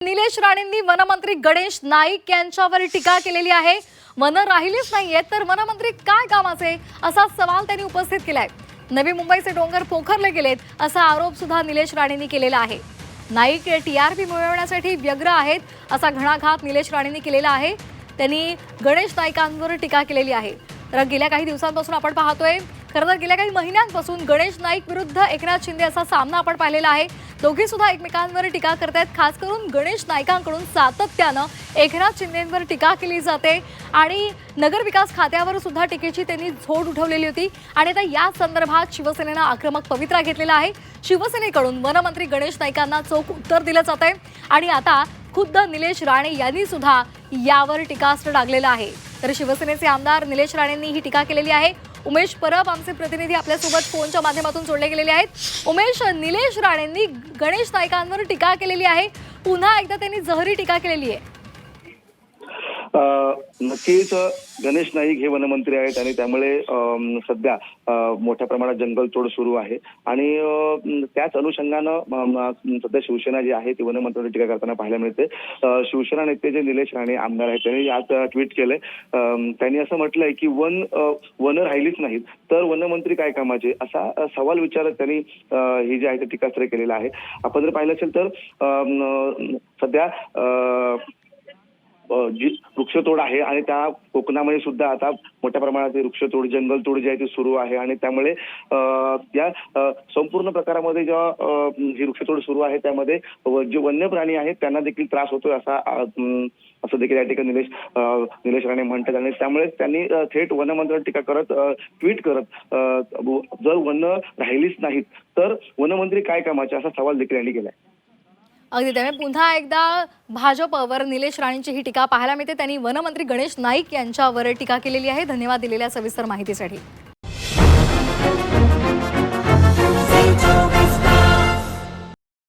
निलेश राणेंनी वनमंत्री गणेश नाईक यांच्यावर टीका केलेली आहे। वन राहिलीच नाहीये तर वनमंत्री काय कामाचे असा सवाल त्यांनी उपस्थित केलाय। नवी मुंबईचे डोंगर पोखरले गेलेत असा आरोप सुद्धा निलेश राणेंनी केलेला आहे। नाईक टीआरपी मिळवण्यासाठी व्यग्र आहेत असा घणाघात निलेश राणेंनी केलेला आहे। त्यांनी गणेश नाईकांवर टीका केलेली आहे। तर गेल्या काही दिवसांपासून आपण पाहतोय, खरं तर गेल्या काही महिन्यांपासून गणेश नाईक विरुद्ध एकनाथ शिंदे असा सामना आपण पाहिलेला आहे। दोघे सुद्धा एकमेकांवर टीका करतात। खास करून गणेश नाईकांकडून सातत्यानं एकनाथ शिंदेंवर टीका केली जाते आणि नगरविकास खात्यावर सुद्धा टीकेची त्यांनी झोड उठवलेली होती आणि आता या संदर्भात शिवसेनेने आक्रमक पवित्रा घेतलेला आहे। शिवसेनेकडून वनमंत्री गणेश नाईकांना चोख उत्तर दिलं जात आहे आणि आता खुद्द निलेश राणे यांनी सुद्धा यावर टीकास्त्र डागलेलं आहे। तर शिवसेनेचे आमदार निलेश राणेंनी ही टीका केलेली आहे। उमेश परब आमचे प्रतिनिधी आपल्यासोबत फोनच्या माध्यमातून जोडले गेलेले आहेत। उमेश, निलेश राणेंनी गणेश नाईकांवर टीका केलेली आहे, पुन्हा एकदा त्यांनी जहरी टीका केलेली आहे। नक्कीच गणेश नाईक हे वनमंत्री आहेत आणि त्यामुळे सध्या मोठ्या प्रमाणात जंगलतोड सुरू आहे आणि त्याच अनुषंगानं सध्या शिवसेना जी आहे ती वनमंत्र्यांवर टीका करताना पाहायला मिळते। शिवसेना नेते जे निलेश राणे आमदार आहेत त्यांनी आज ट्विट केलंय। त्यांनी असं म्हटलंय की वन राहिलीच नाहीत तर वनमंत्री काय कामाचे असा सवाल विचारत त्यांनी ही जी आहे ते टीकास्त्र केलेलं आहे। आपण जर पाहिलं असेल तर सध्या जी वृक्षतोड आहे आणि त्या कोकणामध्ये सुद्धा आता मोठ्या प्रमाणात वृक्षतोड जंगलतोड जी आहे ती सुरू आहे आणि त्यामुळे या संपूर्ण प्रकारामध्ये जेव्हा ही वृक्षतोड सुरू आहे त्यामध्ये जे वन्य प्राणी आहेत त्यांना देखील त्रास होतोय असं देखील या ठिकाणी निलेश राणे म्हणतात आणि त्यामुळे त्यांनी थेट वनमंत्र्यांवर टीका करत ट्विट करत जर वन राहिलीच नाहीत तर वनमंत्री काय कामाचे असा सवाल देखील यांनी केलाय। अगदी त्यामुळे पुन्हा एकदा भाजपवर निलेश राणेंची ही टीका पाहायला मिळते। त्यांनी वनमंत्री गणेश नाईक यांच्यावर टीका केलेली आहे। धन्यवाद दिलेल्या सविस्तर माहितीसाठी।